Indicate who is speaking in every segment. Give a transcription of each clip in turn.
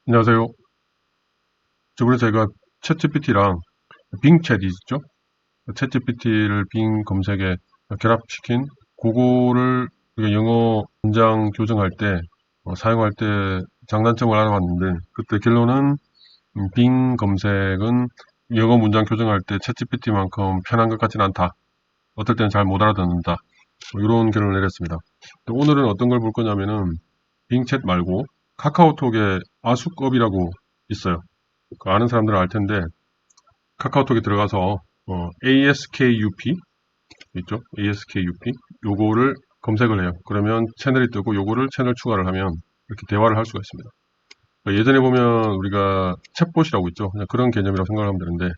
Speaker 1: 안녕하세요. 저번에 제가 챗GPT랑 빙챗 있죠? 챗GPT를 빙 검색에 결합시킨 그거를 우리가 영어 문장 교정할 때 사용할 때 장단점을 알아봤는데 그때 결론은 빙 검색은 영어 문장 교정할 때 챗GPT만큼 편한 것 같지는 않다. 어떨 때는 잘 못 알아듣는다. 이런 결론을 내렸습니다. 오늘은 어떤 걸 볼 거냐면은 빙챗 말고 카카오톡에 아수겁이라고 있어요. 아는 사람들은 알 텐데 카카오톡에 들어가서 ASKUP 있죠? ASKUP 요거를 검색을 해요. 그러면 채널이 뜨고 요거를 채널 추가를 하면 이렇게 대화를 할 수가 있습니다. 그러니까 예전에 보면 우리가 챗봇이라고 있죠. 그냥 그런 개념이라고 생각하면 되는데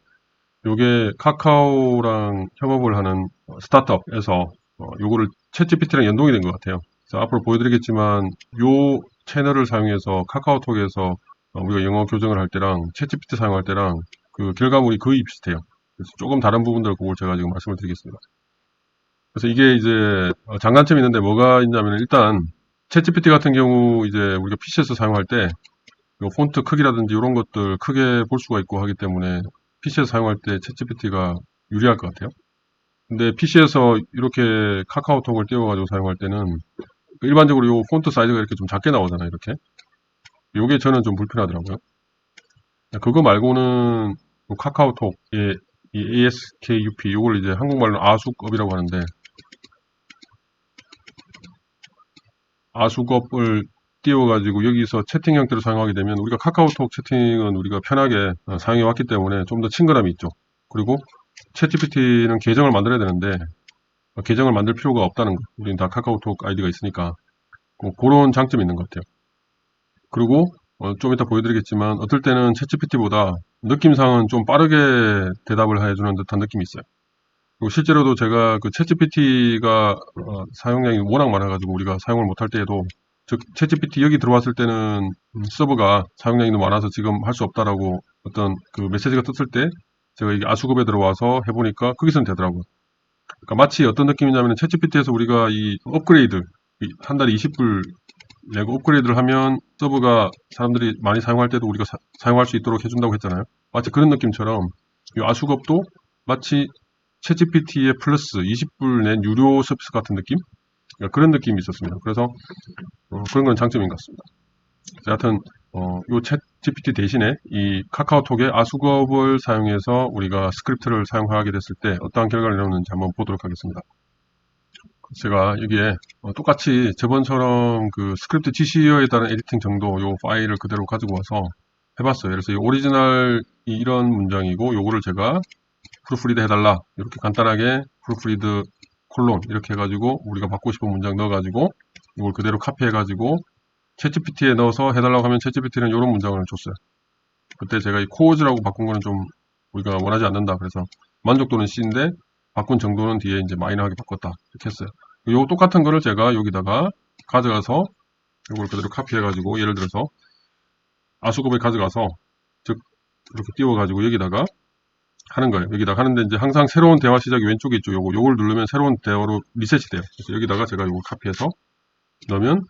Speaker 1: 요게 카카오랑 협업을 하는 스타트업에서 요거를 챗GPT랑 연동이 된 것 같아요. 그래서 앞으로 보여드리겠지만 요 채널을 사용해서 카카오톡에서 우리가 영어 교정을 할 때랑 챗GPT 사용할 때랑 그 결과물이 거의 비슷해요. 그래서 조금 다른 부분들 그걸 제가 지금 말씀을 드리겠습니다. 그래서 이게 이제 장단점이 있는데 뭐가 있냐면 일단 챗GPT 같은 경우 이제 우리가 PC에서 사용할 때 요 폰트 크기라든지 이런 것들 크게 볼 수가 있고 하기 때문에 PC에서 사용할 때 챗GPT가 유리할 것 같아요. 근데 PC에서 이렇게 카카오톡을 띄워가지고 사용할 때는 일반적으로 요 폰트 사이즈가 이렇게 좀 작게 나오잖아요. 이렇게. 요게 저는 좀 불편하더라고요. 그거 말고는 카카오톡의 이 ASKUP 요걸 이제 한국말로 아수겁이라고 하는데 아수겁을 띄워가지고 여기서 채팅 형태로 사용하게 되면 우리가 카카오톡 채팅은 우리가 편하게 사용해 왔기 때문에 좀 더 친근함이 있죠. 그리고 챗GPT는 계정을 만들어야 되는데 계정을 만들 필요가 없다는 거. 우리는 다 카카오톡 아이디가 있으니까 그런 장점이 있는 것 같아요. 그리고 좀 이따 보여드리겠지만 어떨 때는 챗GPT보다 느낌상은 좀 빠르게 대답을 해주는 듯한 느낌이 있어요. 그리고 실제로도 제가 그 챗GPT가 사용량이 워낙 많아가지고 우리가 사용을 못할 때에도 즉 챗GPT 여기 들어왔을 때는 서버가 사용량이 너무 많아서 지금 할 수 없다라고 어떤 그 메시지가 떴을 때 제가 이게 아수급에 들어와서 해보니까 거기서는 되더라고요. 그러니까 마치 어떤 느낌이냐면 챗GPT에서 우리가 이 업그레이드 한 달에 20불 내고 업그레이드를 하면 서버가 사람들이 많이 사용할 때도 우리가 사용할 수 있도록 해준다고 했잖아요. 마치 그런 느낌처럼 이 아수급도 마치 챗GPT에 플러스 20불 낸 유료 서비스 같은 느낌? 그러니까 그런 느낌이 있었습니다. 그래서 그런 건 장점인 것 같습니다. 여하튼 요 챗GPT 대신에 이 카카오톡의 아수겁을 사용해서 우리가 스크립트를 사용하게 됐을 때 어떠한 결과를 내놓는지 한번 보도록 하겠습니다. 제가 여기에 똑같이 저번처럼 그 스크립트 GC어에 따른 에디팅 정도 요 파일을 그대로 가지고 와서 해봤어요. 그래서 이 오리지널이 이런 문장이고 요거를 제가 프루프리드 해달라 이렇게 간단하게 프루프리드 콜론 이렇게 해가지고 우리가 받고 싶은 문장 넣어가지고 이걸 그대로 카피해가지고 챗GPT에 넣어서 해달라고 하면 챗GPT는 이런 문장을 줬어요. 그때 제가 이 코어즈라고 바꾼 거는 좀 우리가 원하지 않는다. 그래서 만족도는 C인데 바꾼 정도는 뒤에 이제 마이너하게 바꿨다. 이렇게 했어요. 요 똑같은 거를 제가 여기다가 가져가서 이걸 그대로 카피해가지고 예를 들어서 아수급에 가져가서 즉 이렇게 띄워가지고 여기다가 하는 거예요. 여기다가 하는데 이제 항상 새로운 대화 시작이 왼쪽에 있죠. 요걸 누르면 새로운 대화로 리셋이 돼요. 그래서 여기다가 제가 요걸 카피해서 넣으면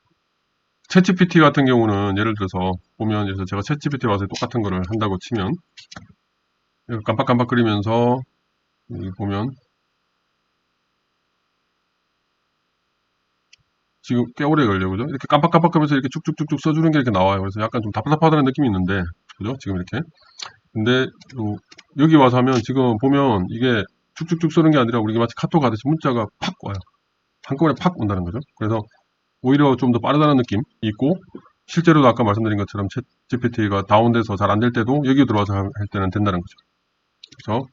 Speaker 1: 챗GPT 같은 경우는 예를 들어서 보면 그래서 제가 챗GPT 와서 똑같은 거를 한다고 치면 깜빡깜빡거리면서 여기 보면 지금 꽤 오래 걸려요. 그죠? 이렇게 깜빡깜빡하면서 이렇게 쭉쭉쭉쭉 써주는 게 이렇게 나와요. 그래서 약간 좀 답답하다는 느낌이 있는데 그죠? 지금 이렇게 근데 여기 와서 하면 지금 보면 이게 쭉쭉쭉 쓰는 게 아니라 우리가 마치 카톡 하듯이 문자가 팍 와요. 한꺼번에 팍 온다는 거죠. 그래서 오히려 좀 더 빠르다는 느낌이 있고 실제로도 아까 말씀드린 것처럼 챗 GPT가 다운돼서 잘 안 될 때도 여기 들어와서 할 때는 된다는 거죠. 그래서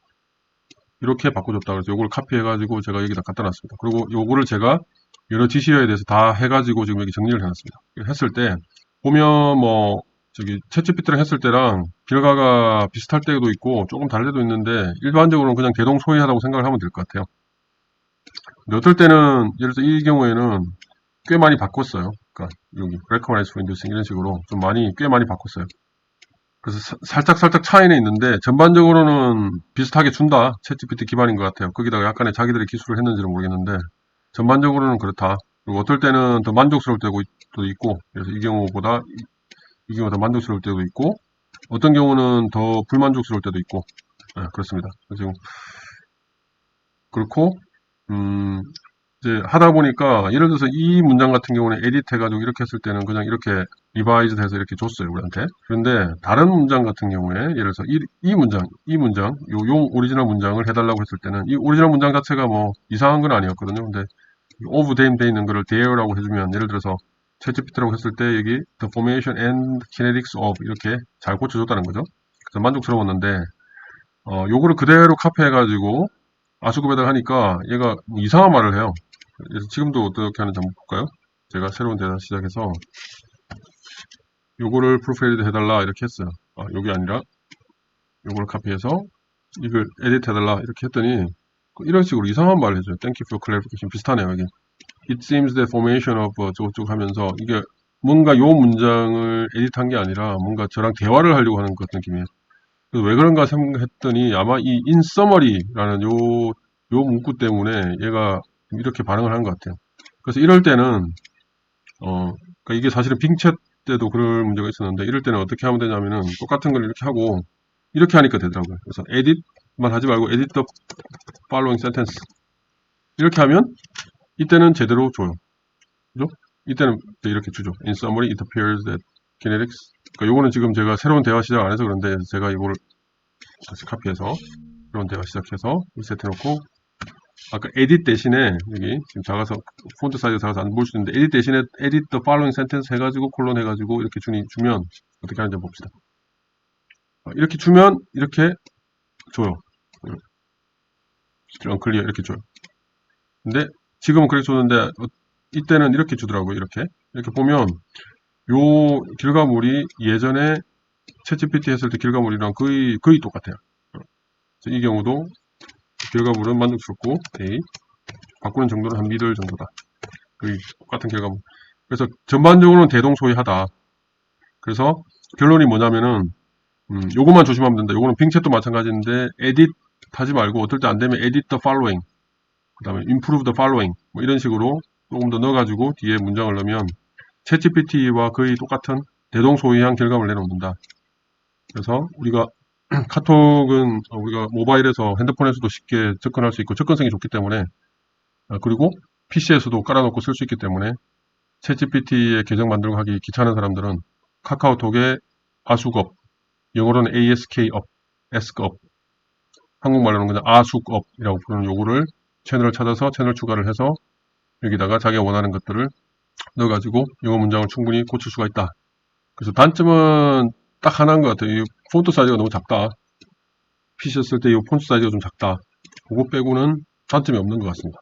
Speaker 1: 이렇게 바꿔줬다 그래서 요걸 카피해가지고 제가 여기다 갖다 놨습니다. 그리고 요거를 제가 여러 지시어에 대해서 다 해가지고 지금 여기 정리를 해놨습니다. 했을 때 보면 뭐 저기 챗GPT랑 했을 때랑 결과가 비슷할 때도 있고 조금 다를 때도 있는데 일반적으로는 그냥 대동소이하다고 생각을 하면 될 것 같아요. 근데 어떨 때는 예를 들어서 이 경우에는 꽤 많이 바꿨어요. 그러니까 여기 recognize for inducing 이런 식으로 좀 많이 꽤 많이 바꿨어요. 그래서 살짝 차이는 있는데 전반적으로는 비슷하게 준다. 챗GPT 기반인 것 같아요. 거기다가 약간의 자기들의 기술을 했는지는 모르겠는데 전반적으로는 그렇다. 그리고 어떨 때는 더 만족스러울 때도 있고 그래서 이 경우보다 이 경우가 더 만족스러울 때도 있고, 어떤 경우는 더 불만족스러울 때도 있고, 그렇습니다. 지금 그렇고, 이제 하다 보니까, 예를 들어서 이 문장 같은 경우는 에디트 해가지고 이렇게 했을 때는 그냥 이렇게 리바이즈 해서 이렇게 줬어요, 우리한테. 그런데 다른 문장 같은 경우에, 예를 들어서 이 문장, 용 오리지널 문장을 해달라고 했을 때는, 이 오리지널 문장 자체가 뭐 이상한 건 아니었거든요. 근데 of them 돼 있는 거를 there라고 해주면, 예를 들어서 챗GPT라고 했을 때 여기 the formation and kinetics of 이렇게 잘 고쳐줬다는 거죠. 그래서 만족스러웠는데, 요거를 그대로 카피해가지고 아수급에다가 하니까 얘가 뭐 이상한 말을 해요. 그래서 지금도 어떻게 하는지 한번 볼까요? 제가 새로운 대화 시작해서 요거를 프로필 해달라 이렇게 했어요. 요게 아니라 요걸 카피해서 이걸 에디트 해달라 이렇게 했더니 이런 식으로 이상한 말을 해줘요. Thank you for clarification. 비슷하네요. 여기 It seems the formation of 쭉 하면서 이게 뭔가 요 문장을 에디트한 게 아니라 뭔가 저랑 대화를 하려고 하는 것 같은 느낌이에요. 그래서 왜 그런가 생각했더니 아마 이 in summary라는 요 문구 때문에 얘가 이렇게 반응을 하는 것 같아요. 그래서 이럴 때는 그러니까 이게 사실은 빙챗 때도 그럴 문제가 있었는데 이럴 때는 어떻게 하면 되냐면은 똑같은 걸 이렇게 하고 이렇게 하니까 되더라고요. 그래서 edit만 하지 말고 edit the following sentence 이렇게 하면 이때는 제대로 줘요. 그죠? 이때는 이렇게 주죠. In summary, it appears that kinetics 그러니까 요거는 지금 제가 새로운 대화 시작 안 해서 그런데 제가 이거를 다시 카피해서 새로운 대화 시작해서 리셋해놓고 아까 edit 대신에 여기 지금 작아서 폰트 사이즈가 작아서 안 볼 수 있는데 edit 대신에 edit the following sentence 해가지고 콜론 해가지고 이렇게 주면 어떻게 하는지 봅시다. 이렇게 주면 이렇게 줘요. 클리어 이렇게 줘요. 근데 지금은 그렇게 줬는데 이때는 이렇게 주더라고요. 이렇게 보면 요 결과물이 예전에 챗GPT 했을 때 결과물이랑 거의 똑같아요. 이 경우도 결과물은 만족스럽고 A 바꾸는 정도는 한 미들 정도다. 거의 똑같은 결과물. 그래서 전반적으로는 대동소이하다. 그래서 결론이 뭐냐면은 요것만 조심하면 된다. 요거는 빙챗도 마찬가지인데 edit 하지 말고 어떨 때 안 되면 edit the following 그 다음에 improve the following 뭐 이런 식으로 조금 더 넣어가지고 뒤에 문장을 넣으면 챗GPT와 거의 똑같은 대동소이한 결과물을 내놓는다. 그래서 우리가 카톡은 우리가 모바일에서 핸드폰에서도 쉽게 접근할 수 있고 접근성이 좋기 때문에 그리고 PC에서도 깔아놓고 쓸 수 있기 때문에 챗GPT에 계정 만들고 하기 귀찮은 사람들은 카카오톡에 아수업, 영어로는 ASK업, S업, 한국말로는 그냥 아숙업이라고 부르는 요거를 채널을 찾아서 채널 추가를 해서 여기다가 자기가 원하는 것들을 넣어가지고 영어 문장을 충분히 고칠 수가 있다. 그래서 단점은 딱 하나인 것 같아요. 이 폰트 사이즈가 너무 작다. PC 쓸 때 이 폰트 사이즈가 좀 작다. 그거 빼고는 단점이 없는 것 같습니다.